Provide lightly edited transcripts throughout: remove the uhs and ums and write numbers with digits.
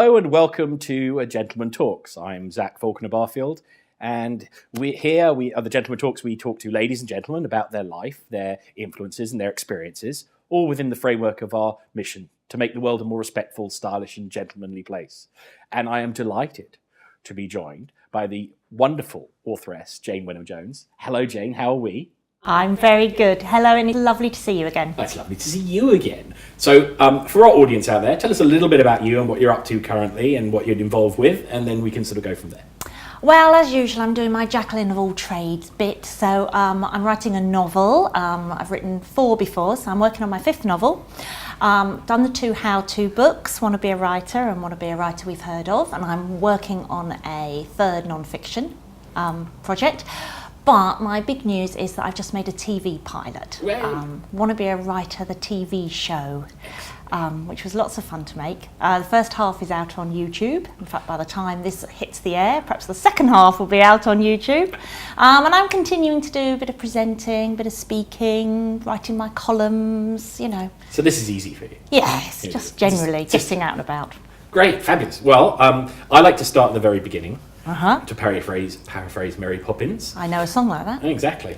Hello and welcome to Gentleman Talks. I'm Zach Falconer-Barfield, and we are the Gentleman Talks. We talk to ladies and gentlemen about their life, their influences and their experiences, all within the framework of our mission to make the world a more respectful, stylish and gentlemanly place. And I am delighted to be joined by the wonderful authoress, Jane Wenham-Jones. Hello, Jane. How are we? I'm very good. Hello, and it's lovely to see you again. It's lovely to see you again. So for our audience out there, tell us a little bit about you and what you're up to currently and what you're involved with, and then we can sort of go from there. Well, as usual, I'm doing my Jacqueline of all trades bit. So I'm writing a novel. I've written 4 before, so I'm working on my 5th novel. Done the 2 how-to books, Want to Be a Writer and Want to Be a Writer We've Heard Of, and I'm working on a 3rd non-fiction project. But my big news is that I've just made a TV pilot. Want to Be a Writer, the TV show, which was lots of fun to make. The first half is out on YouTube. In fact, by the time this hits the air, perhaps the second half will be out on YouTube. And I'm continuing to do a bit of presenting, a bit of speaking, writing my columns, you know. So this is easy for you? Yes, just generally getting out and about. Great, fabulous. Well, I like to start at the very beginning. To paraphrase Mary Poppins. I know a song like that. Exactly.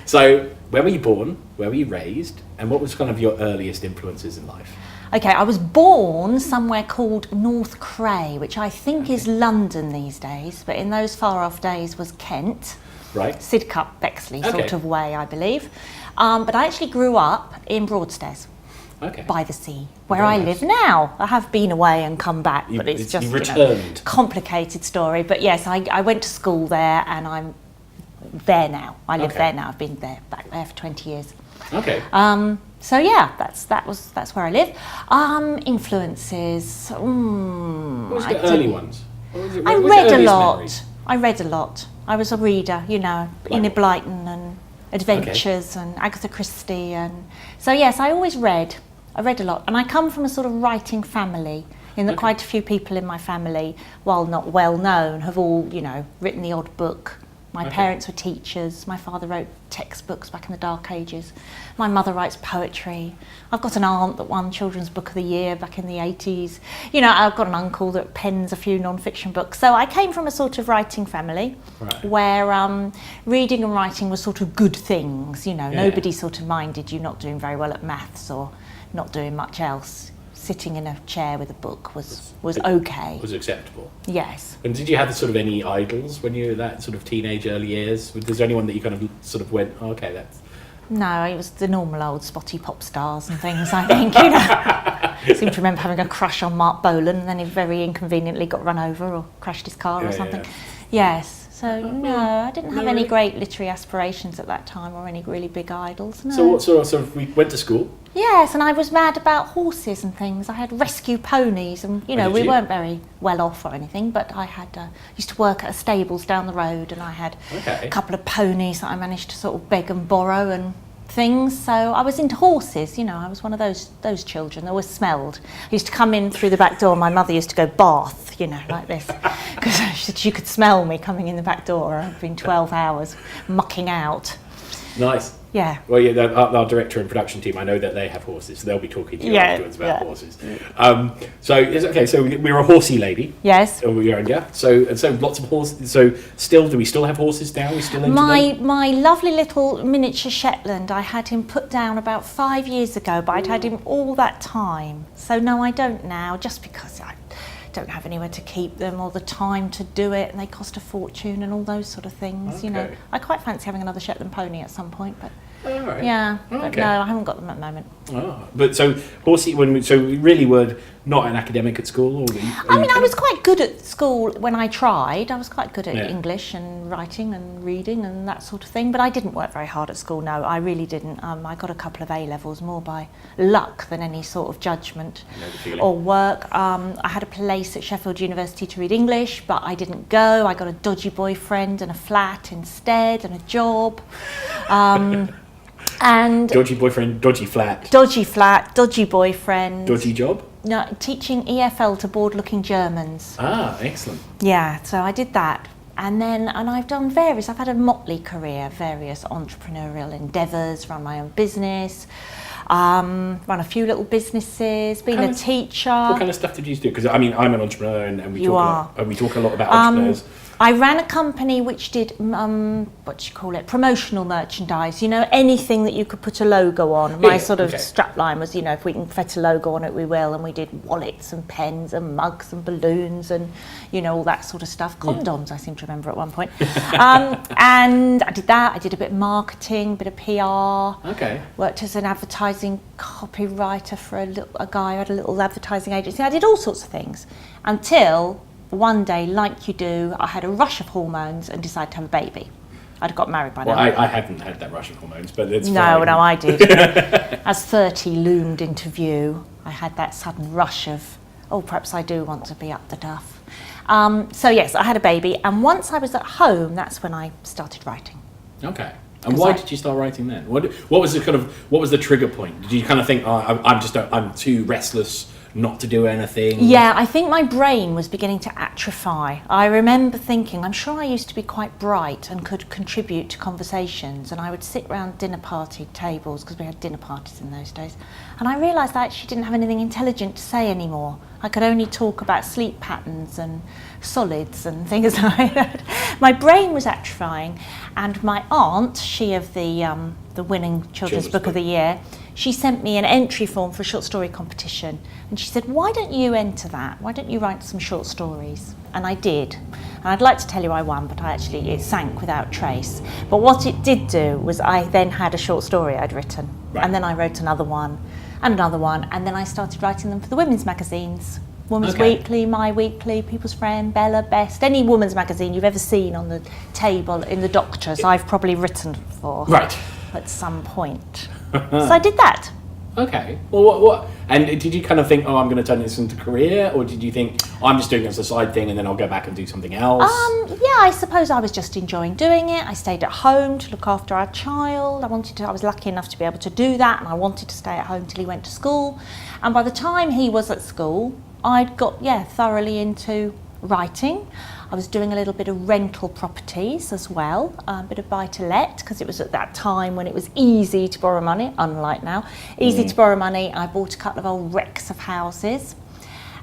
So, where were you born? Where were you raised? And what was kind of your earliest influences in life? Okay, I was born somewhere called North Cray, which I think is London these days, but in those far-off days was Kent. Right. Sidcup, Bexley sort of way, I believe. But I actually grew up in Broadstairs. By the sea, where I live now. I have been away and come back, but it's just returned. Complicated story. But yes, I went to school there, and I'm there now. I live there now. I've been back there for 20 years. Okay. So yeah, that's where I live. Influences. What was the early ones? I read a lot. I read a lot. I was a reader, you know, Enid Blyton and Adventures and Agatha Christie, and so yes, I always read. I read a lot, and I come from a sort of writing family in that quite a few people in my family, while not well known, have all, you know, written the odd book. My parents were teachers. My father wrote textbooks back in the Dark Ages. My mother writes poetry. I've got an aunt that won Children's Book of the Year back in the 80s. You know, I've got an uncle that pens a few non-fiction books. So I came from a sort of writing family where reading and writing were sort of good things. You know, nobody sort of minded you not doing very well at maths or not doing much else. Sitting in a chair with a book was okay. Was acceptable. Yes. And did you have sort of any idols when you were that sort of teenage early years? Was there anyone that you kind of sort of went, oh, okay, that's... No, it was the normal old spotty pop stars and things, I think, you know. I seem to remember having a crush on Mark Bolan, and then he very inconveniently got run over or crashed his car or something. Yes. So, no, I didn't have any great literary aspirations at that time or any really big idols, no. So what sort of we went to school? Yes, and I was mad about horses and things. I had rescue ponies and, you know, we weren't very well off or anything, but I had used to work at a stables down the road, and I had a couple of ponies that I managed to sort of beg and borrow and things. So I was into horses, you know. I was one of those children that always smelled. I used to come in through the back door. My mother used to go bath, you know, like this, because she could smell me coming in the back door. I'd been 12 hours mucking out. Nice. Yeah. Well, yeah, our director and production team, I know that they have horses, so they'll be talking to you afterwards about horses. So we're a horsey lady. Yes. So lots of horses. So do we still have horses now? We still into them? My lovely little miniature Shetland, I had him put down about 5 years ago, but I'd had him all that time. So no, I don't now, just because I don't have anywhere to keep them or the time to do it, and they cost a fortune and all those sort of things. You know, I quite fancy having another Shetland pony at some point, but but no, I haven't got them at the moment. But so horsey, so you really were not an academic at school, or I was quite good at school when I tried. I was quite good at English and writing and reading and that sort of thing, but I didn't work very hard at school. No, I really didn't. I got a couple of A levels more by luck than any sort of judgment or work. I had a place at Sheffield University to read English, but I didn't go. I got a dodgy boyfriend and a flat instead and a job. And dodgy boyfriend, dodgy flat. Dodgy flat, dodgy boyfriend. Dodgy job? No, teaching EFL to bored-looking Germans. Ah, excellent. Yeah, so I did that. And I've done I've had a motley career, various entrepreneurial endeavours, run my own business, run a few little businesses, been a teacher. What kind of stuff did you do? Because I mean, I'm an entrepreneur, and we talk a lot about entrepreneurs. I ran a company which did, promotional merchandise, anything that you could put a logo on. My strapline was, if we can fit a logo on it, we will. And we did wallets and pens and mugs and balloons and, all that sort of stuff. Condoms, I seem to remember at one point. And I did that. I did a bit of marketing, a bit of PR. Okay. Worked as an advertising copywriter for a guy who had a little advertising agency. I did all sorts of things until one day, like you do, I had a rush of hormones and decided to have a baby. I'd got married by then. Well, I haven't had that rush of hormones, but it's fine. No, I did. As 30 loomed into view, I had that sudden rush of, perhaps I do want to be up the duff. So yes, I had a baby, and once I was at home, that's when I started writing. Okay. And why did you start writing then? What was the trigger point? Did you kind of think, I'm too restless not to do anything? Yeah, I think my brain was beginning to atrophy. I remember thinking, I'm sure I used to be quite bright and could contribute to conversations, and I would sit around dinner party tables, because we had dinner parties in those days, and I realised I actually didn't have anything intelligent to say anymore. I could only talk about sleep patterns and solids and things like that. My brain was atrophying, and my aunt, she of the winning Children's Book of the Year, she sent me an entry form for a short story competition, and she said, why don't you enter that? Why don't you write some short stories? And I did. And I'd like to tell you I won, but it sank without trace. But what it did do was I then had a short story I'd written, and then I wrote another one, and then I started writing them for the women's magazines. Woman's Weekly, My Weekly, People's Friend, Bella, Best, any woman's magazine you've ever seen on the table in the Doctors, I've probably written for at some point. So I did that. Okay. Well, what? And did you kind of think, I'm going to turn this into a career, or did you think, I'm just doing it as a side thing and then I'll go back and do something else? Yeah, I suppose I was just enjoying doing it. I stayed at home to look after our child. I was lucky enough to be able to do that, and I wanted to stay at home till he went to school. And by the time he was at school, I'd got, thoroughly into writing. I was doing a little bit of rental properties as well, a bit of buy-to-let, because it was at that time when it was easy to borrow money, unlike now. Easy to borrow money. I bought a couple of old wrecks of houses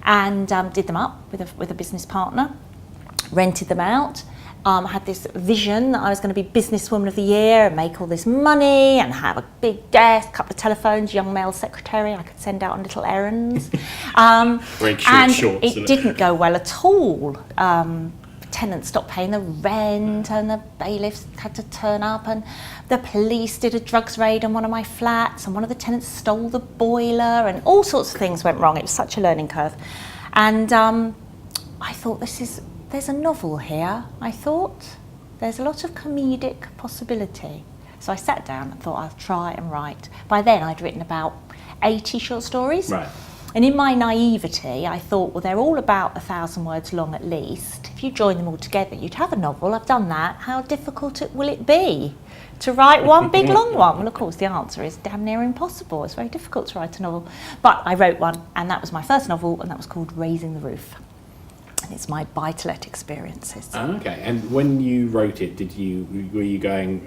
and did them up with a business partner, rented them out. Had this vision that I was going to be businesswoman of the year and make all this money and have a big desk, couple of telephones, young male secretary I could send out on little errands. Very and shorts, it didn't go well at all. Tenants stopped paying the rent, and the bailiffs had to turn up, and the police did a drugs raid on one of my flats, and one of the tenants stole the boiler, and all sorts of things went wrong. It was such a learning curve. And I thought, there's a novel here, I thought. There's a lot of comedic possibility. So I sat down and thought, I'll try and write. By then I'd written about 80 short stories. Right. And in my naivety, I thought, well, they're all about 1,000 words long at least. If you join them all together, you'd have a novel. I've done that. How difficult will it be to write one big long one? Well, of course, the answer is damn near impossible. It's very difficult to write a novel. But I wrote one, and that was my first novel, and that was called Raising the Roof. And it's my buy-to-let experiences. Okay. And when you wrote it, were you going,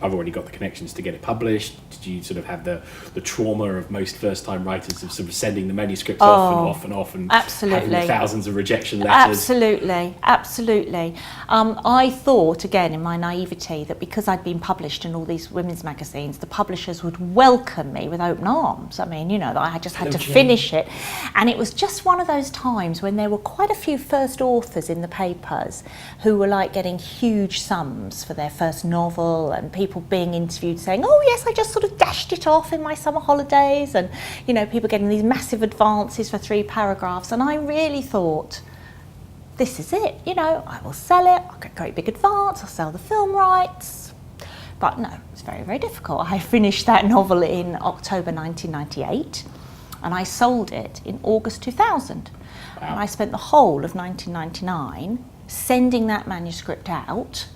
I've already got the connections to get it published? Did you sort of have the trauma of most first-time writers of sort of sending the manuscripts off and absolutely. having thousands of rejection letters? Absolutely. I thought, again, in my naivety, that because I'd been published in all these women's magazines, the publishers would welcome me with open arms. I mean, that I just had to finish it. And it was just one of those times when there were quite a few first authors in the papers who were like getting huge sums for their first novel, and people being interviewed saying, oh yes, I just sort of dashed it off in my summer holidays, and people getting these massive advances for 3 paragraphs. And I really thought, this is it, I will sell it, I'll get a great big advance, I'll sell the film rights. But no, it's very, very difficult. I finished that novel in October 1998, and I sold it in August 2000. Wow. And I spent the whole of 1999 sending that manuscript out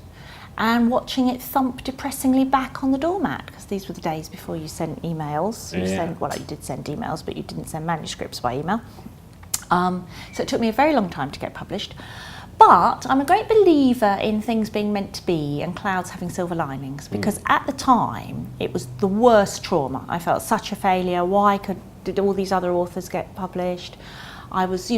and watching it thump depressingly back on the doormat, because these were the days before you sent emails. You did send emails, but you didn't send manuscripts by email. So it took me a very long time to get published. But I'm a great believer in things being meant to be and clouds having silver linings, because at the time it was the worst trauma. I felt such a failure. Why did all these other authors get published? I was,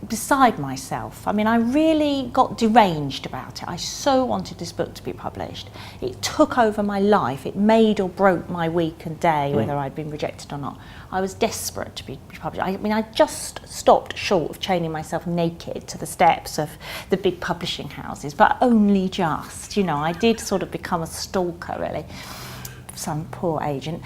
beside myself. I mean, I really got deranged about it. I so wanted this book to be published. It took over my life. It made or broke my week and day, whether I'd been rejected or not. I was desperate to be published. I mean, I just stopped short of chaining myself naked to the steps of the big publishing houses, but only just. I did sort of become a stalker, really, some poor agent.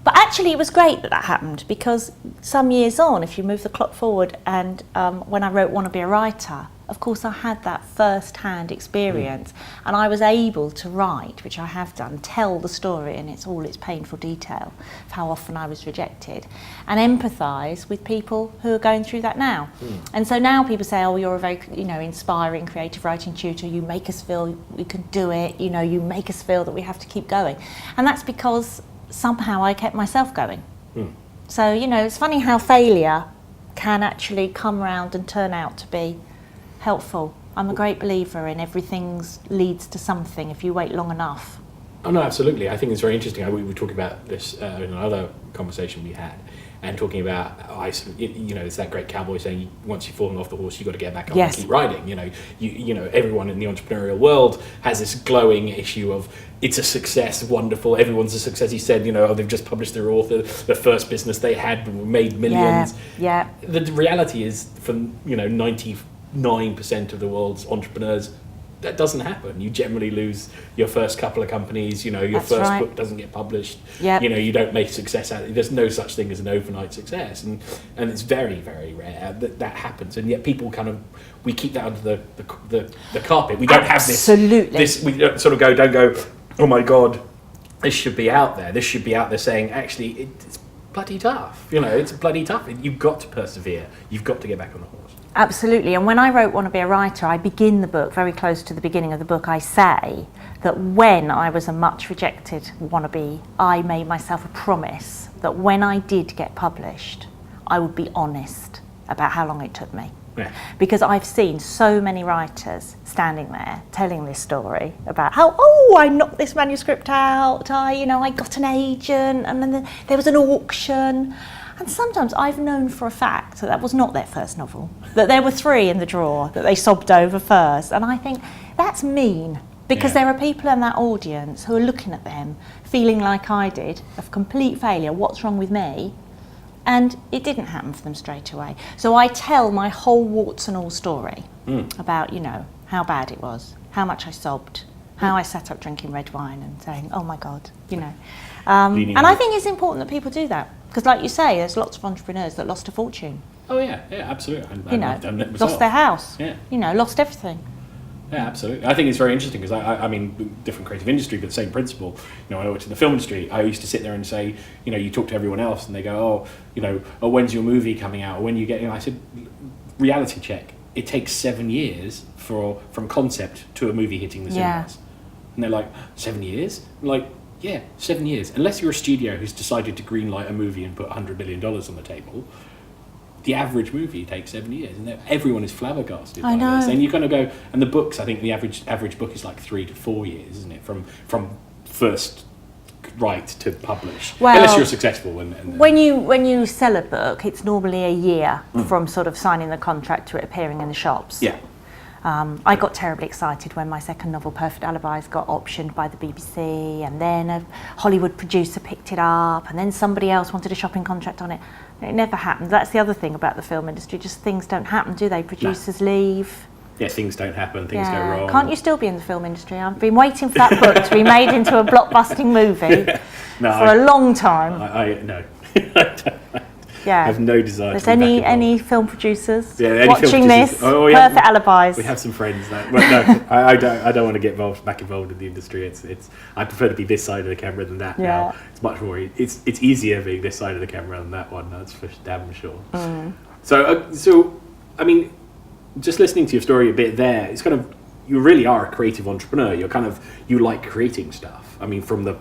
But actually it was great that happened, because some years on, if you move the clock forward, and when I wrote Want to Be a Writer, of course I had that first-hand experience, and I was able to write, which I have done, tell the story in all its painful detail of how often I was rejected, and empathise with people who are going through that now. And so now people say, oh, you're a very inspiring creative writing tutor, you make us feel we can do it, you make us feel that we have to keep going. And that's because somehow I kept myself going. So, it's funny how failure can actually come around and turn out to be helpful. I'm a great believer in everything leads to something if you wait long enough. Oh, no, absolutely. I think it's very interesting. We were talking about this in another conversation we had, and talking about, it's that great cowboy saying, once you've fallen off the horse, you've got to get back on and keep riding. Everyone in the entrepreneurial world has this glowing issue of, it's a success, wonderful, everyone's a success. He said, they've just published their author, the first business they had made millions. Yeah. The reality is, for 99% of the world's entrepreneurs, that doesn't happen. You generally lose your first couple of companies, your That's first right. book doesn't get published, Yep. You don't make success out of it. There's no such thing as an overnight success, and it's very, very rare that happens, and yet people we keep that under the carpet. We don't have this, we don't don't go, oh my God, this should be out there. This should be out there saying, actually, it's bloody tough. It's bloody tough. You've got to persevere. You've got to get back on the horse. Absolutely. And when I wrote Want to Be a Writer, I begin the book, very close to the beginning of the book, I say that when I was a much rejected wannabe, I made myself a promise that when I did get published, I would be honest about how long it took me. Yeah. Because I've seen so many writers standing there telling this story about how, I knocked this manuscript out, I got an agent, and then there was an auction. And sometimes I've known for a fact that was not their first novel, that there were 3 in the drawer that they sobbed over first. And I think that's mean, because there are people in that audience who are looking at them, feeling like I did, of complete failure, what's wrong with me? And it didn't happen for them straight away. So I tell my whole warts and all story about, how bad it was, how much I sobbed, how I sat up drinking red wine and saying, oh my God, And I think it's important that people do that. Because like you say, there's lots of entrepreneurs that lost a fortune. Oh yeah, absolutely. I've done it myself. Lost their house. Yeah. Lost everything. Yeah, absolutely. I think it's very interesting because I mean, different creative industry, but the same principle. When I worked in the film industry, I used to sit there and say, you talk to everyone else and they go, when's your movie coming out? Or when you get, I said, reality check. It takes 7 years from concept to a movie hitting the cinemas. And they're like, 7 years? I'm like, yeah, 7 years. Unless you're a studio who's decided to greenlight a movie and put $100 million on the table, the average movie takes 7 years, and everyone is flabbergasted by this. And you kind of go, and the books, I think the average book is like 3 to 4 years, isn't it, from first write to publish, unless you're successful. When you sell a book, it's normally a year from sort of signing the contract to it appearing in the shops. Yeah. I got terribly excited when my second novel, Perfect Alibis, got optioned by the BBC, and then a Hollywood producer picked it up, and then somebody else wanted a shopping contract on it. It never happened. That's the other thing about the film industry, just things don't happen, do they? Producers leave. Yeah, things don't happen, things go wrong. Can't you still be in the film industry? I've been waiting for that book to be made into a blockbusting movie for a long time. No. Yeah. I have no desire There's to be any film producers film watching producers. this? Perfect Alibis. We have some friends that. Well, no, I don't want to get back involved in the industry. It's. I prefer to be this side of the camera than that. Now it's much more. It's easier being this side of the camera than that one. That's for damn sure. So I mean, just listening to your story a bit there, it's kind of, you really are a creative entrepreneur. You like creating stuff. I mean, from the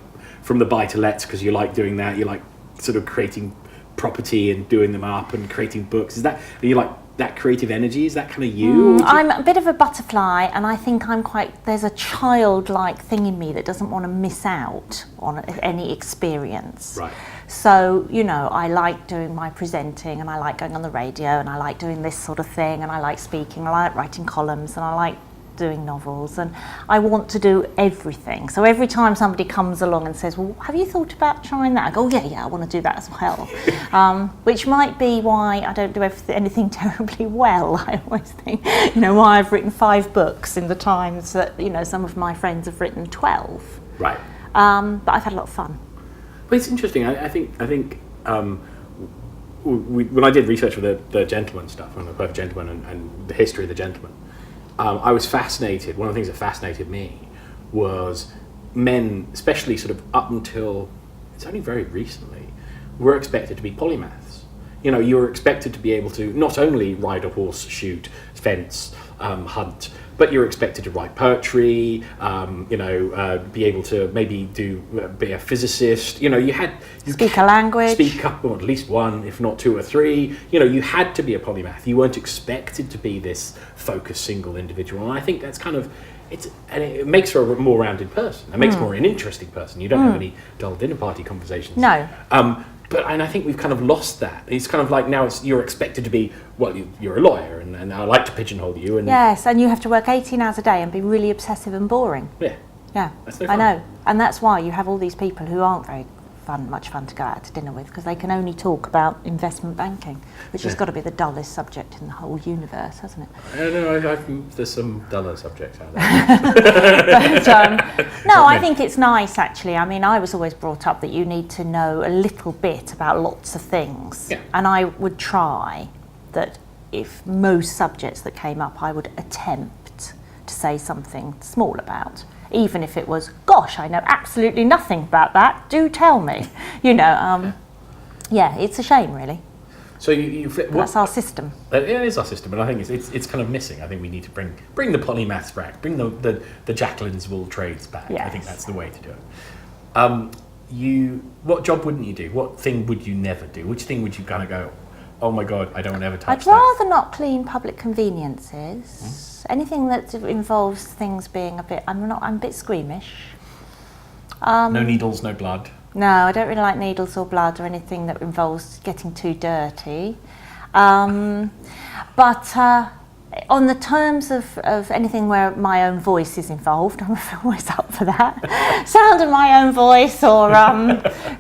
buy to lets, because you like doing that. You like sort of creating property and doing them up and creating books. Are you like that creative energy? Is that kind of you? I'm a bit of a butterfly, and I think there's a childlike thing in me that doesn't want to miss out on any experience. Right. So, I like doing my presenting, and I like going on the radio, and I like doing this sort of thing, and I like speaking, I like writing columns, and I like doing novels, and I want to do everything. So every time somebody comes along and says, well, have you thought about trying that? I go, yeah, I want to do that as well. Which might be why I don't do anything terribly well. I always think, why I've written 5 books in the times that, some of my friends have written 12. Right. But I've had a lot of fun. Well, it's interesting. I think when I did research for the Gentleman stuff, on the Perfect Gentleman and the history of the Gentleman, I was fascinated. One of the things that fascinated me was men, especially sort of up until it's only very recently, were expected to be polymaths. You were expected to be able to not only ride a horse, shoot, fence, hunt, but you're expected to write poetry, be able to maybe be a physicist. Speak a language. Speak up, or at least one, if not 2 or 3. You had to be a polymath. You weren't expected to be this focused single individual. And I think that's kind of, it makes for a more rounded person. It makes for an interesting person. You don't have any dull dinner party conversations. No. And I think we've kind of lost that. It's kind of like now you're expected to be, well, you're a lawyer, and I like to pigeonhole you. And yes, and you have to work 18 hours a day and be really obsessive and boring. Yeah. Yeah, that's no fun. I know. And that's why you have all these people who aren't much fun to go out to dinner with, because they can only talk about investment banking, which has got to be the dullest subject in the whole universe, hasn't it? No, there's some duller subjects out there. I think it's nice, actually. I mean, I was always brought up that you need to know a little bit about lots of things. Yeah. And I would try that if most subjects that came up, I would attempt to say something small about. Even if it was, gosh, I know absolutely nothing about that, do tell me. It's a shame, really. So you flip. That's our system. It is our system, and I think it's kind of missing. I think we need to bring the polymaths back, bring the Jacquelines of all trades back. Yes. I think that's the way to do it. What job wouldn't you do? What thing would you never do? Which thing would you kind of go, oh my God, I don't ever touch that? I'd rather not clean public conveniences. Anything that involves things being I'm a bit squeamish. No needles, no blood. No, I don't really like needles or blood or anything that involves getting too dirty. But on the terms of anything where my own voice is involved, I'm always up for that. Sound of my own voice, or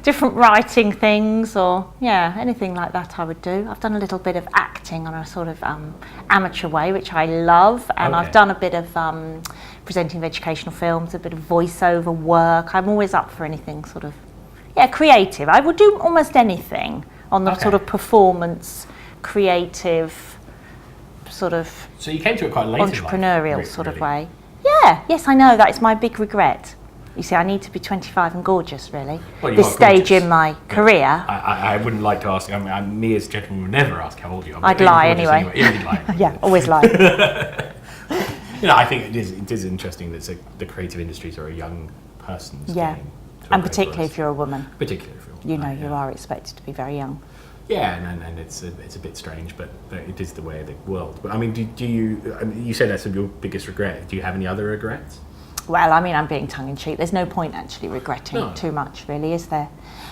different writing things, or anything like that I would do. I've done a little bit of acting on a sort of amateur way, which I love, and I've done a bit of presenting of educational films, a bit of voiceover work. I'm always up for anything sort of creative. I would do almost anything on the sort of performance, creative, sort of. So you came to it quite late entrepreneurial in life, sort of way. Yes, I know, that is my big regret. You see, I need to be 25 and gorgeous, really. Well, this stage in my career. I wouldn't like to ask. Me as a gentleman would never ask how old you are. I'd lie anyway. You'd lie. Yeah, always lie. I think it is interesting that the creative industries are a young person's game. And particularly if you're a woman. Particularly if you're a woman. You are expected to be very young. Yeah, and it's a bit strange, but it is the way of the world. But I mean, do you? You said that's your biggest regret. Do you have any other regrets? Well, I mean, I'm being tongue-in-cheek. There's no point actually regretting too much, really, is there?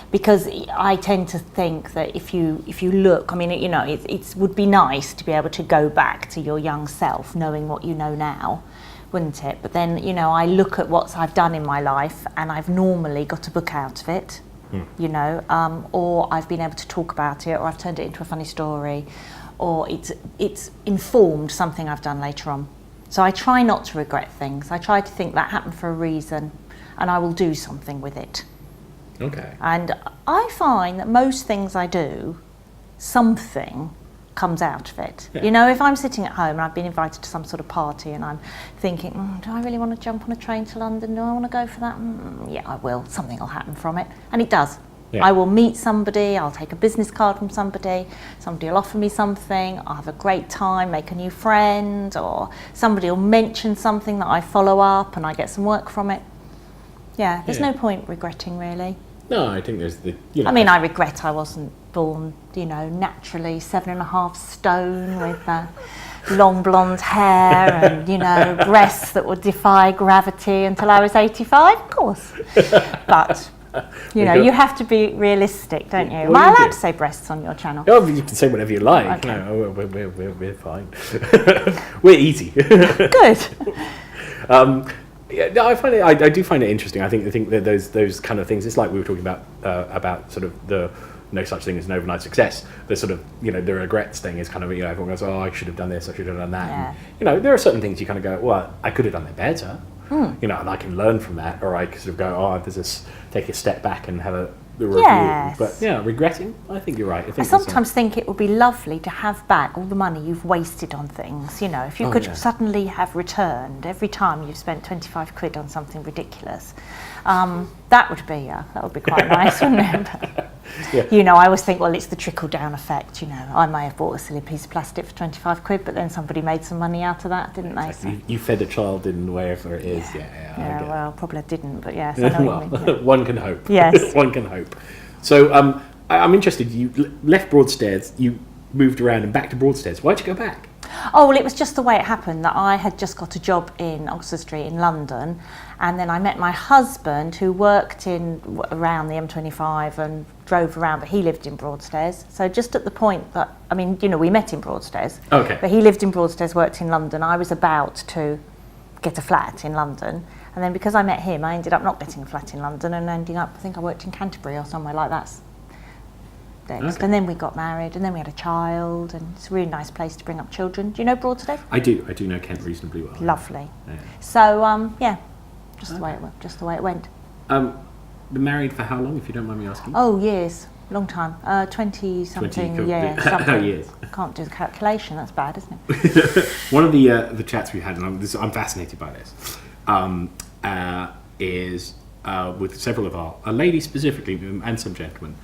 Because I tend to think that if you look, I mean, it would be nice to be able to go back to your young self, knowing what you know now, wouldn't it? But then, I look at what I've done in my life, and I've normally got a book out of it. Or I've been able to talk about it, or I've turned it into a funny story, or it's informed something I've done later on. So I try not to regret things. I try to think that happened for a reason, and I will do something with it. Okay. And I find that most things I do, something comes out of it. Yeah. If I'm sitting at home and I've been invited to some sort of party and I'm thinking, do I really want to jump on a train to London? Do I want to go for that? Yeah, I will. Something will happen from it. And it does. Yeah. I will meet somebody, I'll take a business card from somebody will offer me something, I'll have a great time, make a new friend, or somebody will mention something that I follow up and I get some work from it. Yeah, there's no point regretting, really. No, I think there's the. I mean, I regret I wasn't born, naturally 7.5 stone with long blonde hair and breasts that would defy gravity until I was 85. Of course, but. You have to be realistic, don't you? Am I allowed to say breasts on your channel? Oh, you can say whatever you like. Okay. No, we're fine. We're easy. Good. Yeah, no, I do find it interesting. I think that those kind of things. It's like we were talking about sort of the no such thing as an overnight success. The sort of the regrets thing is kind of everyone goes, oh, I should have done this, I should have done that. Yeah. And, there are certain things you kind of go, well, I could have done it better. And I can learn from that, or I can sort of go, oh, there's this, take a step back and have a review. Yes. But yeah, regretting, I think you're right. I sometimes think it would be lovely to have back all the money you've wasted on things. If you could suddenly have returned every time you've spent 25 quid on something ridiculous, that would be quite nice, wouldn't it? Yeah. I always think, well, it's the trickle-down effect. I may have bought a silly piece of plastic for 25 quid, but then somebody made some money out of that, didn't they? Exactly. So. You fed a child in wherever it is. Yeah, well, probably I didn't, but yes, I know what you mean. Yeah. One can hope. Yes. One can hope. So I'm interested, you left Broadstairs, you moved around and back to Broadstairs. Why'd you go back? Oh, well, it was just the way it happened that I had just got a job in Oxford Street in London, and then I met my husband who worked around the M25 and drove around, but he lived in Broadstairs. So just at the point that, we met in Broadstairs, okay. But he lived in Broadstairs, worked in London. I was about to get a flat in London, and then because I met him, I ended up not getting a flat in London and ending up, I think I worked in Canterbury or somewhere like that. Okay. And then we got married, and then we had a child, and it's a really nice place to bring up children. Do you know Broadstairs? I do know Kent reasonably well. Lovely. Yeah. So just the way it went. Been married for how long, if you don't mind me asking? Oh, years, long time. 20 something. 20, yeah, something. Years. Can't do the calculation. That's bad, isn't it? One of the chats we had, and I'm fascinated by this, is with several of our ladies specifically, and some gentlemen,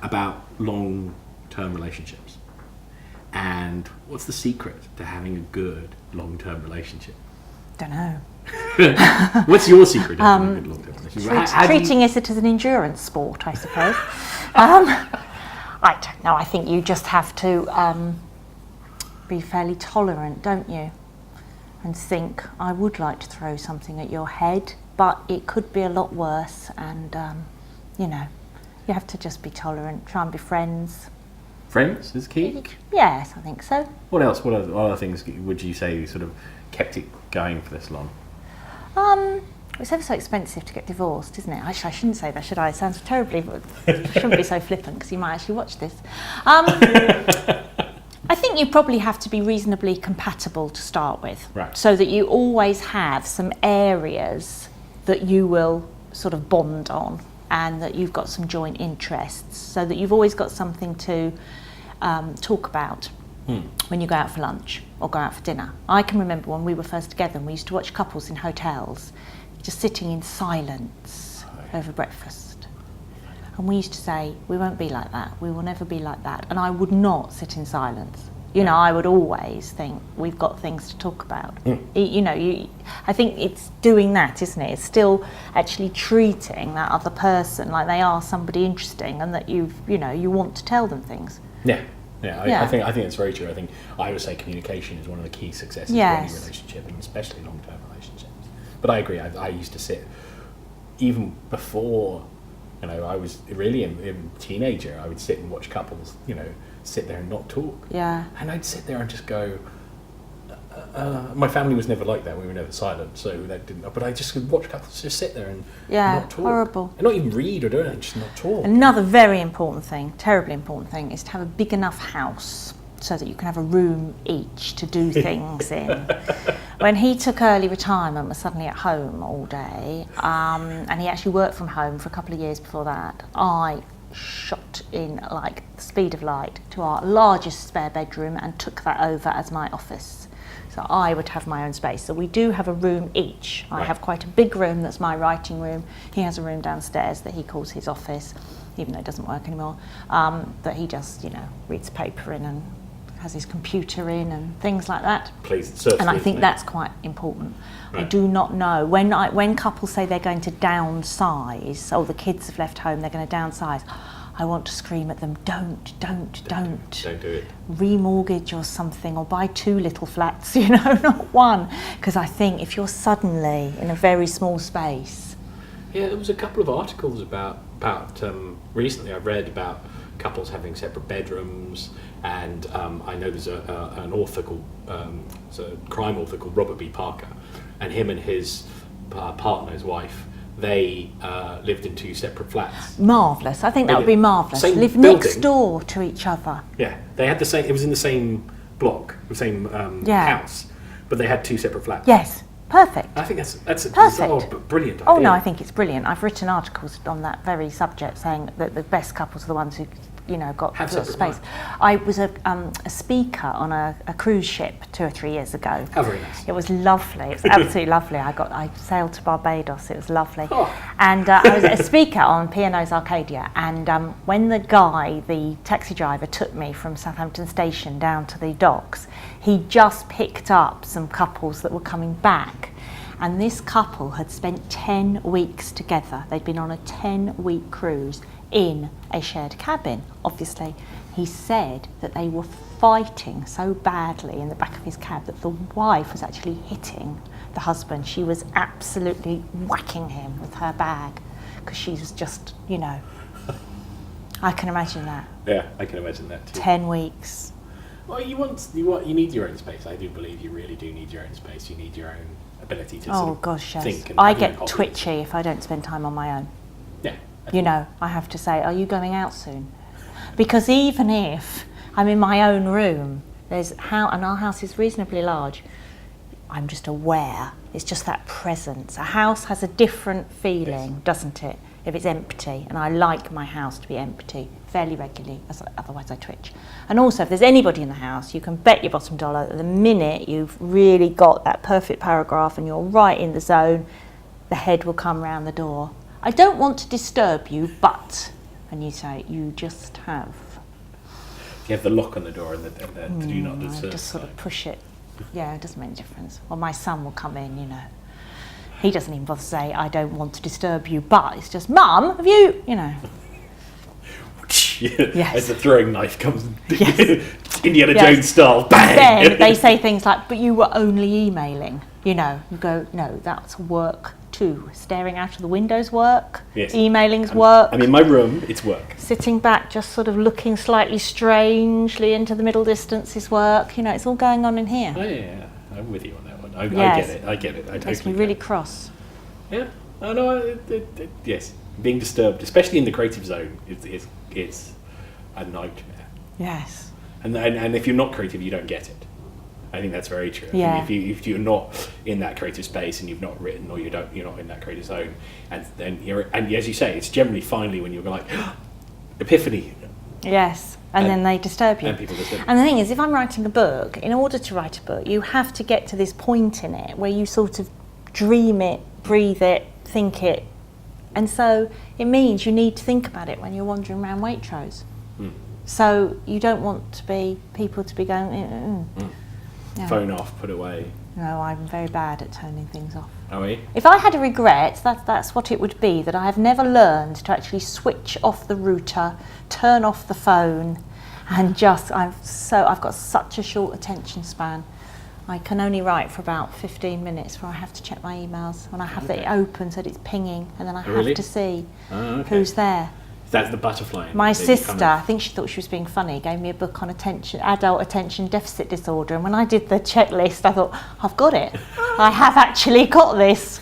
about long-term relationships. And what's the secret to having a good long-term relationship? Don't know. What's your secret to having a good long-term relationship? Treating it as an endurance sport, I suppose. I don't know. I think you just have to be fairly tolerant, don't you? And think, I would like to throw something at your head, but it could be a lot worse, and you have to just be tolerant, try and be friends. Friends is key? Yes, I think so. What else? What other things would you say sort of kept it going for this long? It's ever so expensive to get divorced, isn't it? Actually, I shouldn't say that, should I? It sounds terribly... I shouldn't be so flippant, because you might actually watch this. I think you probably have to be reasonably compatible to start with. Right. So that you always have some areas that you will sort of bond on, and that you've got some joint interests, so that you've always got something to talk about when you go out for lunch or go out for dinner. I can remember when we were first together and we used to watch couples in hotels, just sitting in silence over breakfast. And we used to say, we won't be like that, we will never be like that. And I would not sit in silence. I would always think, we've got things to talk about. I think it's doing that, isn't it? It's still actually treating that other person like they are somebody interesting, and that you want to tell them things. I think it's very true. I think I would say communication is one of the key successes of any relationship, and especially long-term relationships. But I agree. I used to sit, even before, I was really a teenager. I would sit and watch couples, sit there and not talk. Yeah. And I'd sit there and just go. My family was never like that. We were never silent, so that didn't. But I just could watch couples just sit there and not talk. Horrible. And not even read or do anything, just not talk. Another very important thing, terribly important thing, is to have a big enough house so that you can have a room each to do things in. When he took early retirement, was suddenly at home all day, and he actually worked from home for a couple of years before that, I shot in like the speed of light to our largest spare bedroom and took that over as my office. So I would have my own space. So we do have a room each. I have quite a big room that's my writing room. He has a room downstairs that he calls his office, even though it doesn't work anymore, that he just, reads paper in and has his computer in and things like that. And I think that's quite important. Right. I do not know. When couples say they're going to downsize, the kids have left home, they're going to downsize, I want to scream at them, don't do it. Remortgage or something, or buy 2 little flats, not one. Because I think if you're suddenly in a very small space. Yeah, there was a couple of articles about recently I read about couples having separate bedrooms, and I know there's an author called, it's a crime author called Robert B. Parker, and him and his partner, his wife, they lived in 2 separate flats. Marvellous. I think that would be marvellous. Live building. Next door to each other. Yeah, they had the same. It was in the same block, the same house, but they had 2 separate flats. Yes, perfect. I think that's a perfect. Brilliant idea. Oh no, I think it's brilliant. I've written articles on that very subject, saying that the best couples are the ones who got have sort of space. Minds. I was a speaker on a cruise ship 2 or 3 years ago. How very nice. It was lovely. It was absolutely lovely. I sailed to Barbados. It was lovely. Oh. And I was a speaker on P&O's Arcadia. And when the taxi driver, took me from Southampton Station down to the docks, he just picked up some couples that were coming back. And this couple had spent 10 weeks together. They'd been on a 10-week cruise in a shared cabin. Obviously, he said that they were fighting so badly in the back of his cab that the wife was actually hitting the husband. She was absolutely whacking him with her bag because she was just, I can imagine that. Yeah, I can imagine that too. 10 weeks. Well, you need your own space. I do believe you really do need your own space. You need your own ability to sort of gosh, yes. think. And I get twitchy if I don't spend time on my own. Yeah. I have to say, are you going out soon? Because even if I'm in my own room, and our house is reasonably large, I'm just aware. It's just that presence. A house has a different feeling, doesn't it, if it's empty? And I like my house to be empty fairly regularly, otherwise I twitch. And also, if there's anybody in the house, you can bet your bottom dollar that the minute you've really got that perfect paragraph and you're right in the zone, the head will come round the door. I don't want to disturb you, but, and you say, you just have. You have the lock on the door and the do not disturb. I just sort of push it. Yeah, it doesn't make a difference. Well, my son will come in, He doesn't even bother to say, I don't want to disturb you, but it's just, Mum, have you, Yes. As the throwing knife comes, Indiana Jones style, bang! Then they say things like, but you were only emailing. You go, no, that's work too. Staring out of the window's work, emailing's work. I mean, my room, it's work. Sitting back, just sort of looking slightly strangely into the middle distance is work. It's all going on in here. Oh, yeah. I'm with you on that one. I get it. I makes me really cross. Yeah, I know. Yes, being disturbed, especially in the creative zone, it's a nightmare. Yes. And if you're not creative, you don't get it. I think that's very true. Yeah. If you're not in that creative space and you've not written, or you're not in that creative zone, and as you say, it's generally finally when you're like epiphany. Yes. And then they disturb you. And people disturb you. And the thing is, if I'm writing a book, in order to write a book, you have to get to this point in it where you sort of dream it, breathe it, think it. And so it means you need to think about it when you're wandering around Waitrose. So you don't want people to be going, Yeah. Phone off, put away. No, I'm very bad at turning things off. Are we? If I had a regret, that's what it would be, that I have never learned to actually switch off the router, turn off the phone, and I've got such a short attention span. I can only write for about 15 minutes before I have to check my emails, and I have it open so that it's pinging, and then I have to see who's there. That's the butterfly. My sister, I think she thought she was being funny, gave me a book on adult attention deficit disorder, and when I did the checklist, I thought, I've got it. I have actually got this.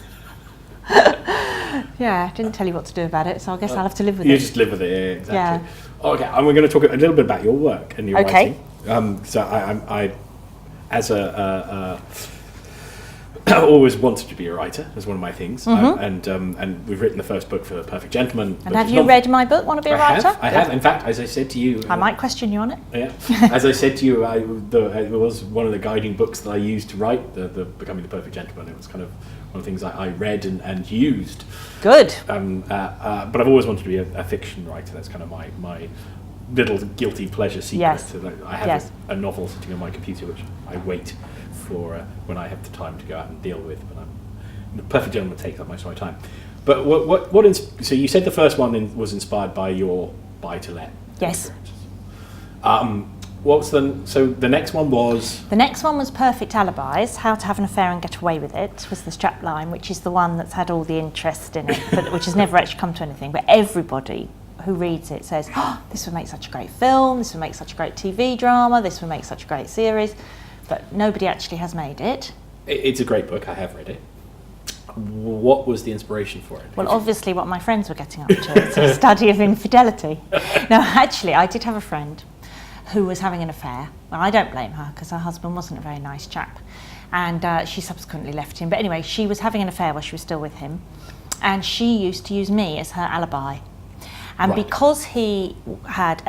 Yeah, didn't tell you what to do about it, so I guess I'll have to live with it. You just live with it, yeah, exactly. Yeah. Okay, and we're going to talk a little bit about your work and your writing. So I as I always wanted to be a writer. As one of my things, and we've written the first book for The Perfect Gentleman. And have you read my book, Want to Be a Writer? I have. In fact, as I said to you, I might question you on it. Yeah, as I said to you, it was one of the guiding books that I used to write the Becoming the Perfect Gentleman. It was kind of one of the things I read and used. Good. But I've always wanted to be a fiction writer. That's kind of my little guilty pleasure secret. Yes. So I have a novel sitting on my computer which I wait for when I have the time to go out and deal with. But The Perfect Gentleman takes up most of my time. But so you said the first one was inspired by your buy-to-let Yes. experiences. So the next one was? The next one was Perfect Alibis, How to Have an Affair and Get Away with It, was the strapline, which is the one that's had all the interest in it, but which has never actually come to anything. But everybody who reads it says, oh, this would make such a great film, this would make such a great TV drama, this would make such a great series. But nobody actually has made it. It's a great book, I have read it. What was the inspiration for it? Well, obviously what my friends were getting up to. It's a study of infidelity. No, actually, I did have a friend who was having an affair. Well, I don't blame her because her husband wasn't a very nice chap. And she subsequently left him. But anyway, she was having an affair while she was still with him. And she used to use me as her alibi. And because he had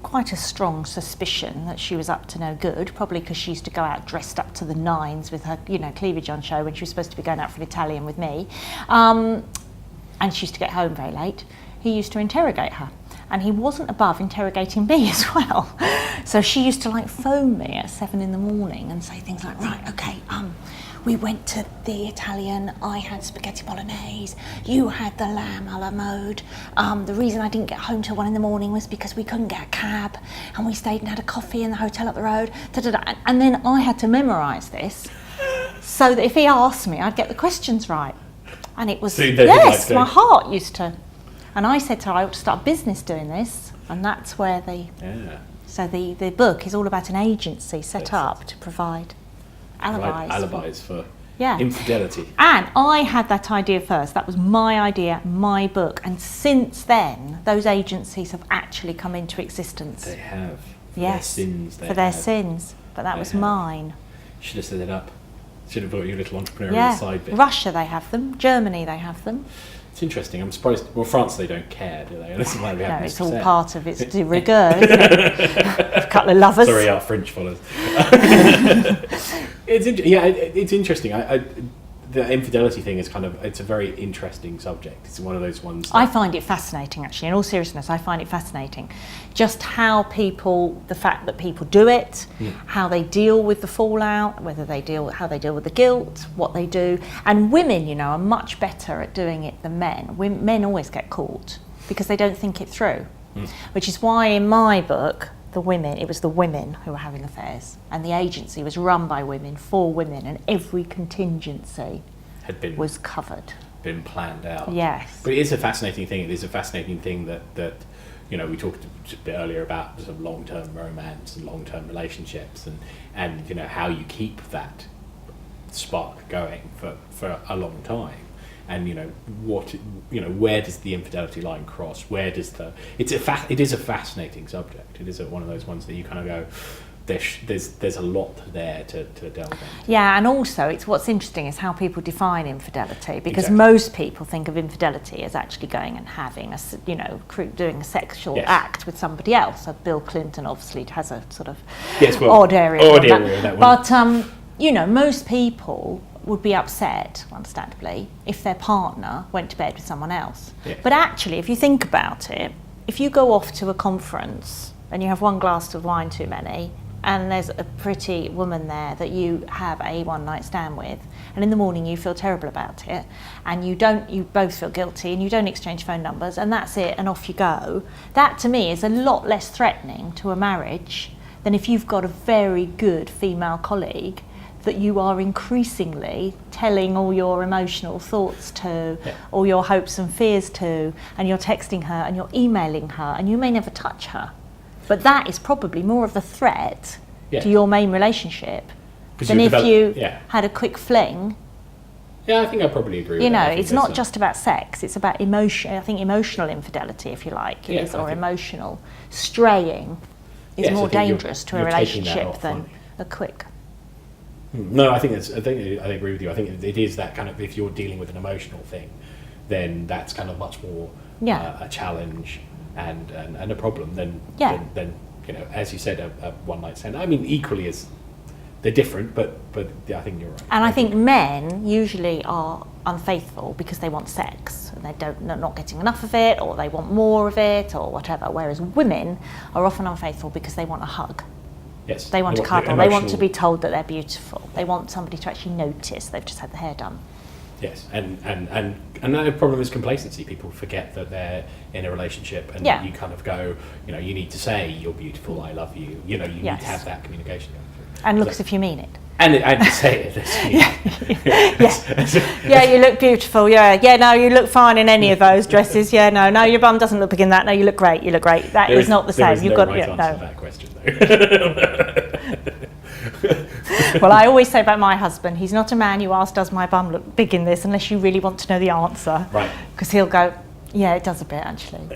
quite a strong suspicion that she was up to no good, probably because she used to go out dressed up to the nines with her, cleavage on show when she was supposed to be going out for an Italian with me, and she used to get home very late, he used to interrogate her. And he wasn't above interrogating me as well. So she used to phone me at 7 a.m. and say things like, right, okay, we went to the Italian, I had spaghetti bolognese, you had the lamb a la mode. The reason I didn't get home till 1 a.m. was because we couldn't get a cab and we stayed and had a coffee in the hotel up the road. And then I had to memorise this so that if he asked me, I'd get the questions right. And it was, so yes, my heart used to. And I said to her, I ought to start a business doing this. And that's where so the book is all about an agency set up to provide alibis for infidelity. And I had that idea first. That was my idea, my book. And since then, those agencies have actually come into existence. They have. For their sins. But that was mine. Should have set it up. Should have brought your little entrepreneurial side bit. Russia, they have them. Germany, they have them. It's interesting. I'm surprised. Well, France, they don't care, do they? This is why we have it's all part of its de rigueur, isn't it? A couple of lovers. Sorry, our French followers. It's interesting. The infidelity thing is it's a very interesting subject. It's one of those ones. I find it fascinating, actually. In all seriousness, I find it fascinating. Just how the fact that people do it, how they deal with the fallout, how they deal with the guilt, what they do. And women, are much better at doing it than men. Men always get caught because they don't think it through. Which is why in my book, it was the women who were having affairs, and the agency was run by women, for women, and every contingency was covered. Been planned out. Yes. But it is a fascinating thing. It is a fascinating thing that we talked a bit earlier about sort of long-term romance and long-term relationships and how you keep that spark going for a long time. And where does the infidelity line cross? Where does it is a fascinating subject. It is one of those ones that you kind of go, there's a lot there to delve into. Yeah, and also what's interesting is how people define infidelity, because most people think of infidelity as actually going and having doing a sexual act with somebody else. So Bill Clinton obviously has a sort of odd area. That one. But most people would be upset, understandably, if their partner went to bed with someone else. Yeah. But actually, if you think about it, if you go off to a conference and you have one glass of wine too many, and there's a pretty woman there that you have a one-night stand with, and in the morning you feel terrible about it, and you both feel guilty, and you don't exchange phone numbers, and that's it, and off you go, that to me is a lot less threatening to a marriage than if you've got a very good female colleague that you are increasingly telling all your emotional thoughts to, all your hopes and fears to, and you're texting her and you're emailing her, and you may never touch her. But that is probably more of a threat to your main relationship than if you had a quick fling. Yeah, I think I probably agree with that. It's not just about sex, it's about emotion. I think emotional infidelity, if you like, or emotional straying is more dangerous to a relationship than a quick. No, I agree with you. I think it is that kind of, if you're dealing with an emotional thing, then that's kind of much more a challenge and a problem than as you said, a one night stand. I mean, equally as they're different, but yeah, I think you're right. And I think men usually are unfaithful because they want sex and they're not getting enough of it, or they want more of it, or whatever. Whereas women are often unfaithful because they want a hug. Yes. They want a cuddle. They want to be told that they're beautiful. They want somebody to actually notice they've just had their hair done. Yes, and the problem is complacency. People forget that they're in a relationship, and you kind of go, you need to say you're beautiful, I love you. You need to have that communication going through. And look as if you mean it. And to say it. Yeah, you look beautiful. Yeah, no, you look fine in any of those dresses. Yeah, no, your bum doesn't look big in that. No, you look great. That is not the same. You've got answer to that question, though. Well, I always say about my husband, he's not a man you ask, does my bum look big in this, unless you really want to know the answer. Right. Because he'll go, yeah, it does a bit, actually.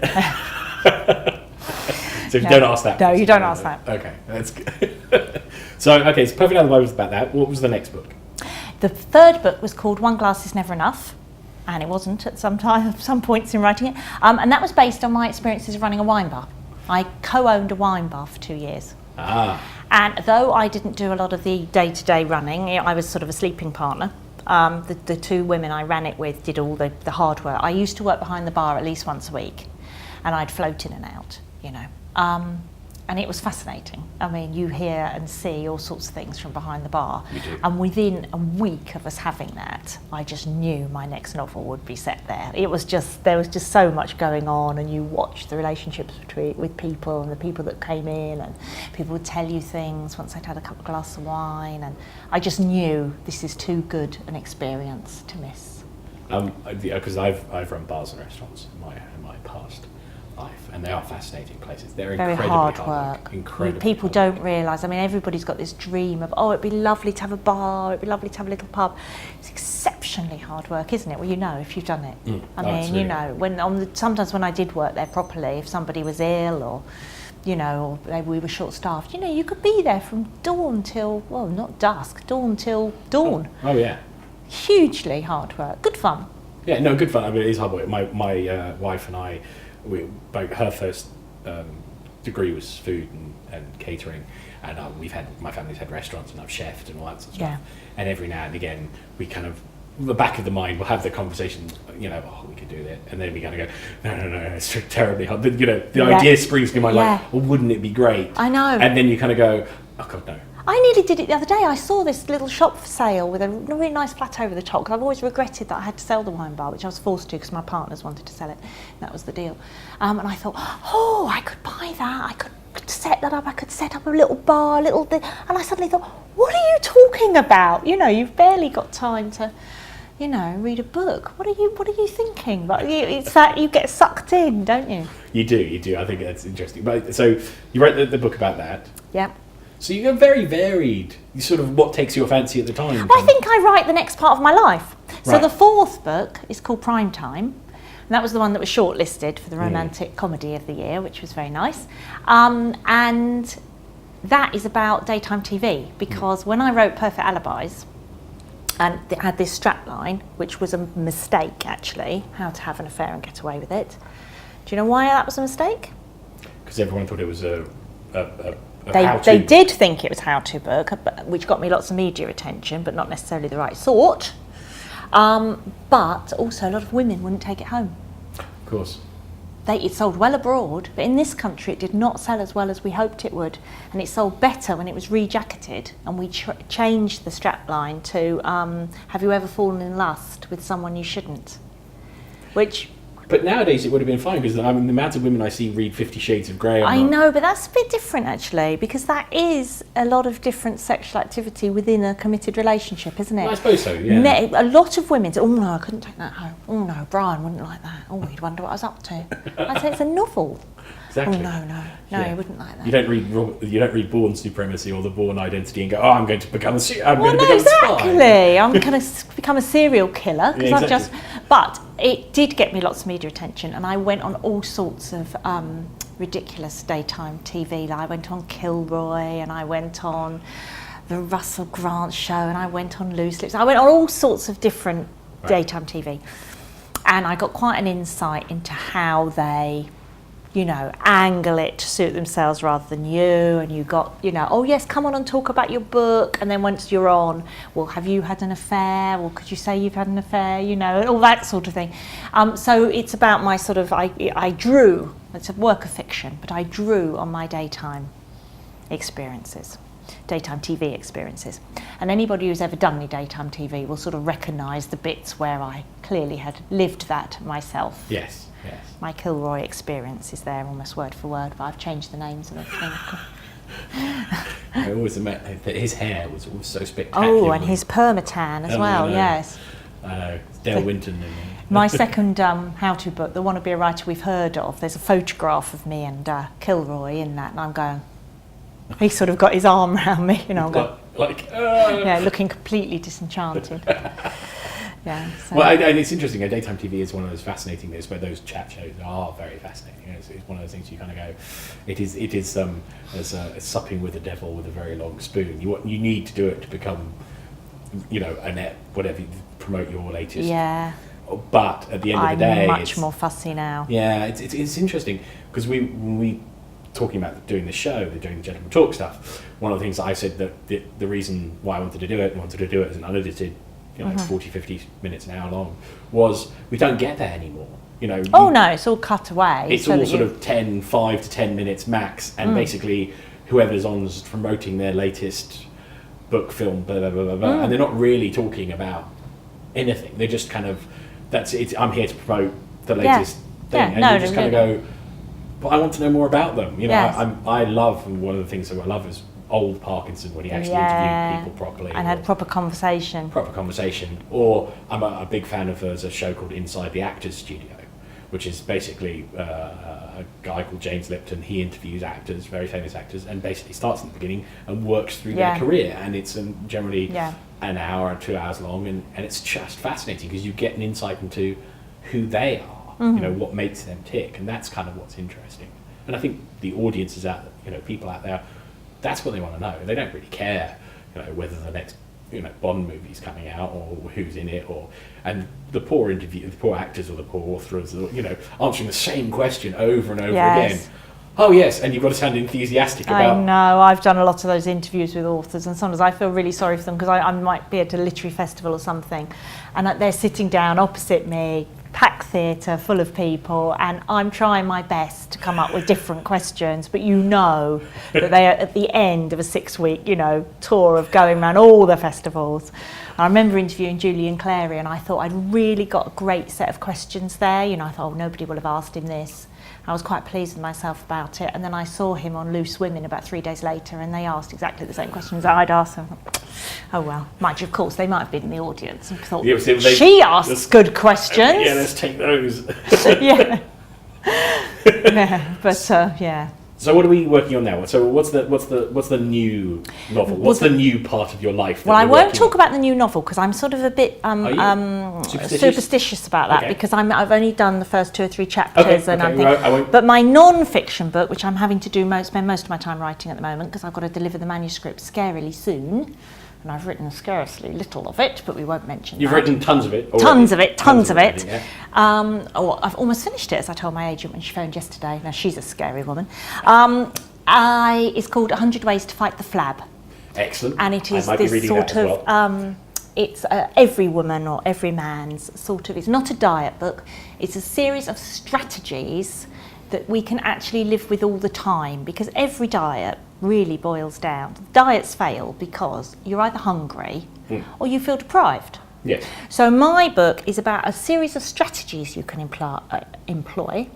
So if you don't ask that. No, you don't ask that. Okay, that's good. So Perfect Otherwise was about that. What was the next book? The third book was called One Glass is Never Enough, and it wasn't at some points in writing it. And that was based on my experiences of running a wine bar. I co-owned a wine bar for 2 years. And though I didn't do a lot of the day-to-day running, I was sort of a sleeping partner. The two women I ran it with did all the hard work. I used to work behind the bar at least once a week, and I'd float in and out, and it was fascinating. I mean, you hear and see all sorts of things from behind the bar. You do. And within a week of us having that, I just knew my next novel would be set there. There was just so much going on, and you watch the relationships with people and the people that came in, and people would tell you things once they'd had a couple of glasses of wine, and I just knew this is too good an experience to miss. Because I've run bars and restaurants in my past life, and they are fascinating places. They're very incredibly hard work. Incredibly people hard don't work. realise. I mean, everybody's got this dream of, it'd be lovely to have a bar, it'd be lovely to have a little pub. It's exceptionally hard work, isn't it? Well, if you've done it. I mean, absolutely. Sometimes when I did work there properly, if somebody was ill or or maybe we were short-staffed, you could be there from dawn till, not dusk, dawn till dawn. Oh yeah. Hugely hard work. Good fun. Yeah, no, good fun. I mean, it is hard work. My wife and I, her first degree was food and catering, and my family's had restaurants, and I've chefed and all that sort of stuff. And every now and again, we kind of, the back of the mind, we'll have the conversation, we could do that, and then we kind of go, no, it's terribly hard. The idea springs to my mind, well, wouldn't it be great? I know. And then you kind of go, oh God, no. I nearly did it the other day. I saw this little shop for sale with a really nice plateau over the top, because I've always regretted that I had to sell the wine bar, which I was forced to because my partners wanted to sell it. That was the deal. And I thought, I could buy that. I could set that up. I could set up a little bar, and I suddenly thought, what are you talking about? You've barely got time to, read a book. What are you thinking? But it's that you get sucked in, don't you? You do. I think that's interesting. But so you wrote the book about that. Yeah. So you're very varied. You sort of what takes your fancy at the time. I think I write the next part of my life. So Right. the fourth book is called Prime Time. And that was the one that was shortlisted for the Romantic Comedy of the Year, which was very nice. And that is about daytime TV, because when I wrote Perfect Alibis, and it had this strapline, which was a mistake actually, how to have an affair and get away with it. Do you know why that was a mistake? Because everyone thought it was a They did think it was a how-to book, which got me lots of media attention, but not necessarily the right sort. But also a lot of women wouldn't take it home. Of course. It sold well abroad, but in this country it did not sell as well as we hoped it would. And it sold better when it was rejacketed, and we changed the strapline to have you ever fallen in lust with someone you shouldn't? But nowadays it would have been fine, because the amount of women I see read 50 Shades of Grey. I know, but that's a bit different actually, because that is a lot of different sexual activity within a committed relationship, isn't it? Well, I suppose so, yeah. A lot of women say, oh no, I couldn't take that home. Oh no, Brian wouldn't like that. Oh, he'd wonder what I was up to. I'd say it's a novel. Exactly. Oh no, Yeah. he wouldn't like that. You don't read Bourne Supremacy or The Bourne Identity and go, I'm going to become a spy. I'm going to become a serial killer, because exactly. But it did get me lots of media attention, and I went on all sorts of ridiculous daytime TV. I went on Kilroy, and I went on the Russell Grant show, and I went on Loose Lips. I went on all sorts of different daytime TV, and I got quite an insight into how they angle it to suit themselves rather than you, and you got, oh yes, come on and talk about your book, and then once you're on, well, have you had an affair? Well, could you say you've had an affair? And all that sort of thing. So it's about my sort of, I drew, it's a work of fiction, but I drew on my daytime TV experiences. And anybody who's ever done any daytime TV will sort of recognise the bits where I clearly had lived that myself. Yes. My Kilroy experience is there almost word for word, but I've changed the names of everything. I always admit that his hair was always so spectacular. Oh, and his permatan as well, yes. I know, Dale Winton in there. My second how-to book, The Wanna Be a Writer We've Heard Of, there's a photograph of me and Kilroy in that, and I'm going, he sort of got his arm around me, I'm going, looking completely disenchanted. Yeah. So. Well, and it's interesting. Daytime TV is one of those fascinating bits where those chat shows are very fascinating. It's one of those things you kind of go, it is as supping with the devil with a very long spoon. You need to do it to become, whatever, promote your latest. Yeah. But at the end of the day, I'm much more fussy now. Yeah, it's interesting because when we talking about doing the show, doing the Gentleman Talk stuff. One of the things I said that the reason why I wanted to do it as an unedited. 40, 50 minutes, an hour long, was we don't get that anymore. No, it's all cut away. It's all sort of 5 to 10 minutes max, and basically whoever's on's promoting their latest book, film, blah, blah, blah, blah, blah, and they're not really talking about anything. They're just kind of, that's it, I'm here to promote the latest thing. And you just kind of go, but I want to know more about them. I love, and one of the things that I love is old Parkinson when he actually interviewed people properly and had proper conversation. Or I'm a big fan of there's a show called Inside the Actors Studio, which is basically a guy called James Lipton. He interviews actors, very famous actors, and basically starts at the beginning and works through their career. And it's generally an hour or 2 hours long, and it's just fascinating because you get an insight into who they are, what makes them tick, and that's kind of what's interesting. And I think the audiences people out there, that's what they want to know. They don't really care, whether the next, Bond movie's coming out or who's in it, and the poor actors or the poor authors, answering the same question over and over again. Oh yes, and you've got to sound enthusiastic about. I know. I've done a lot of those interviews with authors, and sometimes I feel really sorry for them because I might be at a literary festival or something, and they're sitting down opposite me. Packed theatre full of people, and I'm trying my best to come up with different questions, but that they are at the end of a 6-week tour of going around all the festivals. I remember interviewing Julian Clary, and I thought I'd really got a great set of questions there. I thought, nobody will have asked him this. I was quite pleased with myself about it, and then I saw him on Loose Women about 3 days later, and they asked exactly the same questions that I'd asked them. Oh well, of course, they might have been in the audience and thought, she asks good questions. Yeah, let's take those. Yeah. So what are we working on now? So what's the new novel? What's the new part of your life? Well, I won't talk about the new novel because I'm sort of a bit superstitious about that because I've only done the first 2 or 3 chapters, but my non-fiction book, which I'm having to spend most of my time writing at the moment because I've got to deliver the manuscript scarily soon. And I've written scarcely little of it, but we won't mention You've written tons of it already. Tons of it. I've almost finished it, as I told my agent when she phoned yesterday. Now, she's a scary woman. It's called 100 Ways to Fight the Flab. Excellent. And it is this sort of... it's every woman or every man's sort of... It's not a diet book. It's a series of strategies that we can actually live with all the time, because every diet really boils down. Diets fail because you're either hungry or you feel deprived. Yes. So my book is about a series of strategies you can employ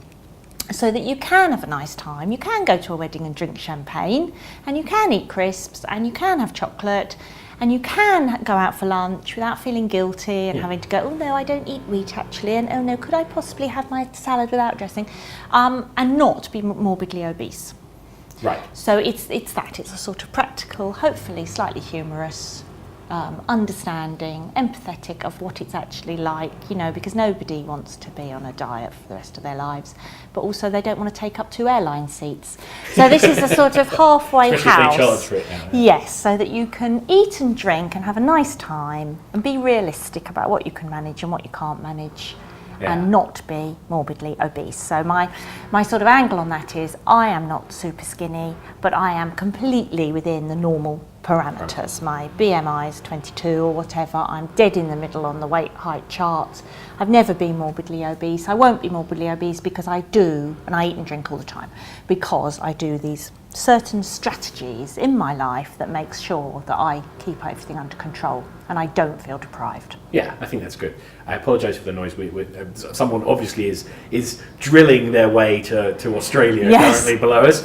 so that you can have a nice time. You can go to a wedding and drink champagne, and you can eat crisps, and you can have chocolate, and you can go out for lunch without feeling guilty and having to go, oh no, I don't eat wheat actually, and oh no, could I possibly have my salad without dressing, and not be morbidly obese. Right. So it's a sort of practical, hopefully slightly humorous, understanding, empathetic of what it's actually like, because nobody wants to be on a diet for the rest of their lives, but also they don't want to take up 2 airline seats. So this is a sort of halfway house. Especially if they charge for it now. Yes, so that you can eat and drink and have a nice time and be realistic about what you can manage and what you can't manage. and not be morbidly obese. So my sort of angle on that is I am not super skinny, but I am completely within the normal parameters. My BMI is 22 or whatever. I'm dead in the middle on the weight height charts. I've never been morbidly obese. I won't be morbidly obese because I do, and I eat and drink all the time, because I do these certain strategies in my life that makes sure that I keep everything under control and I don't feel deprived. Yeah, I think that's good. I apologise for the noise. Someone obviously is drilling their way to Australia currently below us.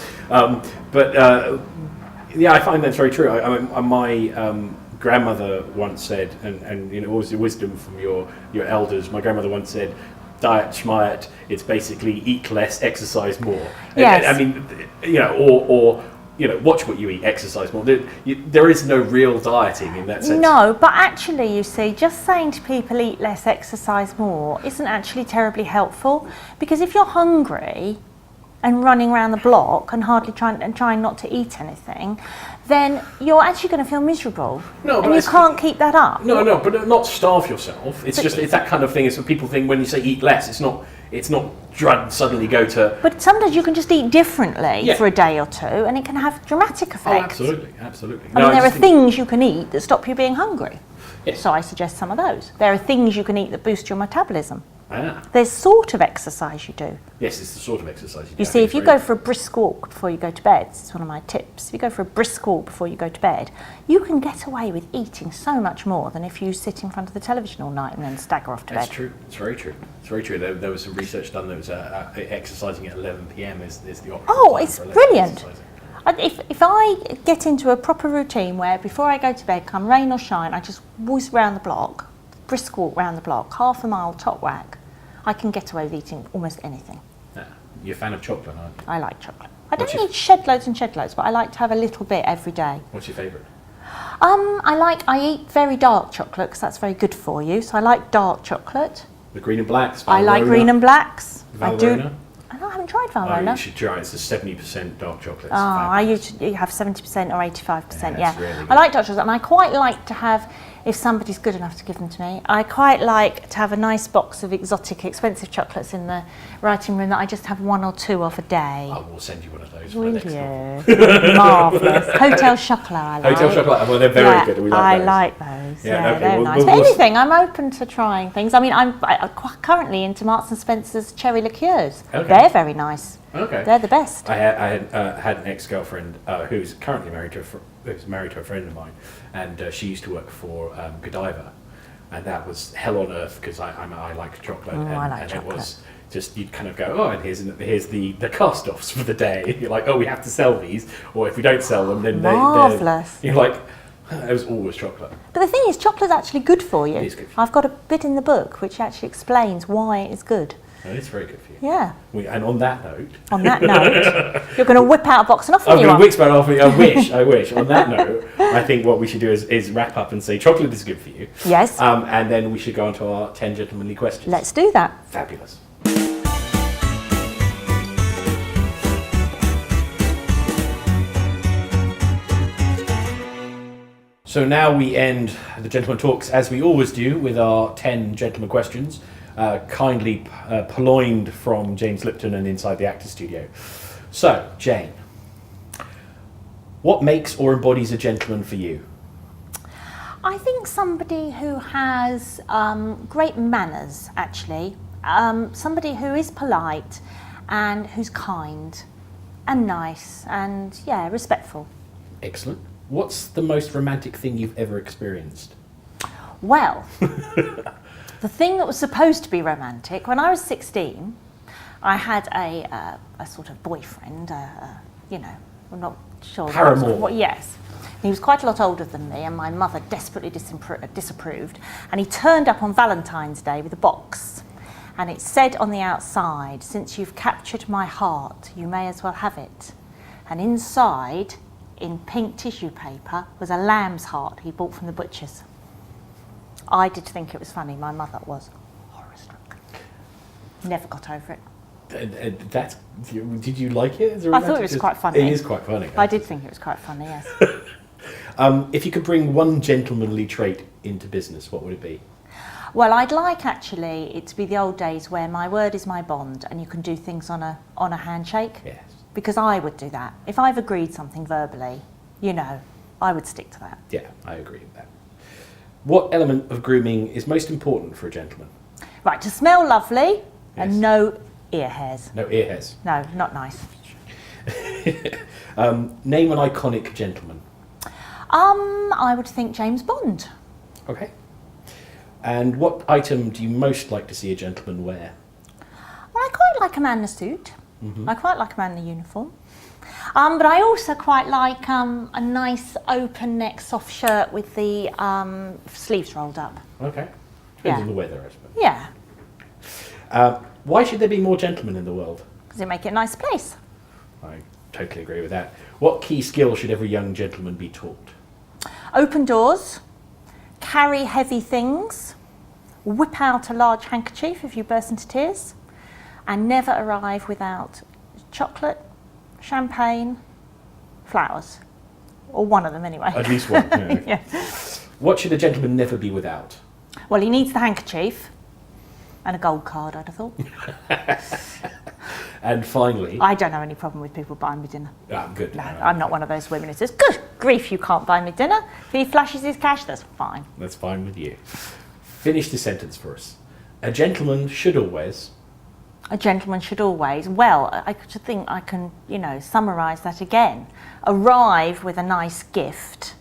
Yeah, I find that's very true. My grandmother once said, and you know, always the wisdom from your elders. My grandmother once said, "Diet schmiet. It's basically eat less, exercise more." Yes. I mean, you know, or you know, watch what you eat, exercise more. There is no real dieting in that sense. No, but actually, you see, just saying to people eat less, exercise more isn't actually terribly helpful, because if you're hungry and running around the block and trying not to eat anything, then you're actually going to feel miserable. No, and you can't keep that up. No, but not starve yourself. It's that kind of thing. It's what people think when you say eat less. It's not suddenly go to. But sometimes you can just eat differently for a day or two, and it can have dramatic effects. Oh, absolutely. I mean, there are things you can eat that stop you being hungry. Yes. So I suggest some of those. There are things you can eat that boost your metabolism. Ah. There's sort of exercise you do. Yes, it's the sort of exercise you do. You see, if you go for a brisk walk before you go to bed, it's one of my tips. If you go for a brisk walk before you go to bed, you can get away with eating so much more than if you sit in front of the television all night and then stagger off to bed. That's true. It's very true. It's very true. There was some research done that was exercising at 11 p.m. is the optimal time it's for brilliant. exercising. If I get into a proper routine where before I go to bed, come rain or shine, I just whiz round the block, brisk walk round the block, half a mile top whack, I can get away with eating almost anything. Yeah. You're a fan of chocolate, aren't you? I like chocolate. I don't eat shed loads and shed loads, but I like to have a little bit every day. What's your favourite? I eat very dark chocolate because that's very good for you. So I like dark chocolate. The green and blacks? I like green and blacks. Valrhona? I haven't tried Valrhona. Oh, you should try it. It's a 70% dark chocolate. I usually have 70% or 85%, yeah. Really good. I like dark chocolate, and I quite like to have, if somebody's good enough to give them to me, I quite like to have a nice box of exotic, expensive chocolates in the writing room that I just have one or two of a day. I will send you one of those. Will you? Marvellous. Hotel Chocolat, I like. Hotel Chocolat, well, they're very good. We like those. I like those. Yeah, okay, they're nice. But anything, I'm open to trying things. I mean, I'm currently into Marks and Spencer's cherry liqueurs. Okay. They're very nice. Okay. They're the best. I had an ex-girlfriend who's currently married to a friend of mine, and she used to work for Godiva, and that was hell on earth because I like chocolate, and it was just you'd kind of go, oh, and here's the cast-offs for the day. You're like, oh, we have to sell these, or if we don't sell them, then marvellous. You're like, it was always chocolate. But the thing is, chocolate's actually good for you. It is good for you. I've got a bit in the book which actually explains why it's good. Oh, it's very good for you. Yeah. And on that note... you're going to whip out a box and offer me one. I'm going to whip out off me. I wish. On that note, I think what we should do is wrap up and say chocolate is good for you. Yes. And then we should go on to our 10 gentlemanly questions. Let's do that. Fabulous. So now we end the Gentleman Talks, as we always do, with our 10 gentleman questions. Kindly purloined from James Lipton and Inside the Actors Studio. So, Jane, what makes or embodies a gentleman for you? I think somebody who has great manners, actually. Somebody who is polite and who's kind and nice and, respectful. Excellent. What's the most romantic thing you've ever experienced? Well... The thing that was supposed to be romantic, when I was 16, I had a sort of boyfriend, I'm not sure. Paramour. Yes. He was quite a lot older than me, and my mother desperately disapproved. And he turned up on Valentine's Day with a box. And it said on the outside, "Since you've captured my heart, you may as well have it." And inside, in pink tissue paper, was a lamb's heart he bought from the butcher's. I did think it was funny. My mother was horror-struck. Never got over it. Did you like it? I thought it was quite funny. It is quite funny. I did think it was quite funny, yes. If you could bring one gentlemanly trait into business, what would it be? Well, I'd like actually it to be the old days where my word is my bond and you can do things on a handshake. Yes. Because I would do that. If I've agreed something verbally, you know, I would stick to that. Yeah, I agree with that. What element of grooming is most important for a gentleman? Right, to smell lovely Yes. and no ear hairs. No ear hairs. No, not nice. Name an iconic gentleman. I would think James Bond. Okay. And what item do you most like to see a gentleman wear? Well, I quite like a man in a suit. I quite like a man in a uniform. But I also quite like a nice open neck soft shirt with the sleeves rolled up. Okay. Depends Yeah. on the weather, I suppose. Yeah, Why should there be more gentlemen in the world? because it make it a nice place. I totally agree with that. What key skill should every young gentleman be taught? Open doors, carry heavy things, whip out a large handkerchief if you burst into tears, and never arrive without chocolate, champagne, flowers. Or one of them anyway. At least one. Yeah, okay. Yeah. What should a gentleman never be without? Well, he needs the handkerchief and a gold card, I'd have thought. And finally... I don't have any problem with people buying me dinner. Good. No, I'm not one of those women who says, good grief, you can't buy me dinner. If he flashes his cash, that's fine. That's fine with you. Finish the sentence for us. A gentleman should always... A gentleman should always, well, I should think I can, summarise that again. Arrive with a nice gift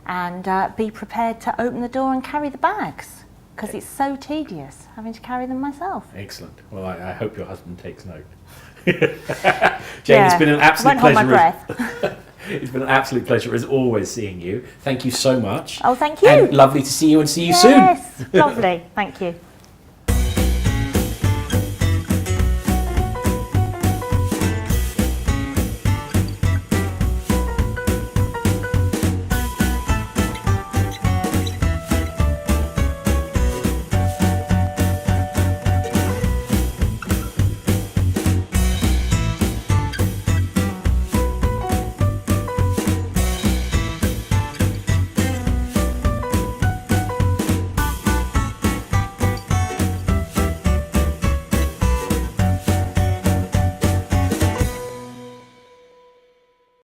and be prepared to open the door and carry the bags, because it's so tedious having to carry them myself. Excellent. Well, I hope your husband takes note. Jane, it's been an absolute I won't hold my pleasure. breath. It's been an absolute pleasure as always seeing you. Thank you so much. Oh, thank you. And lovely to see you and see you soon. Yes, lovely. Thank you.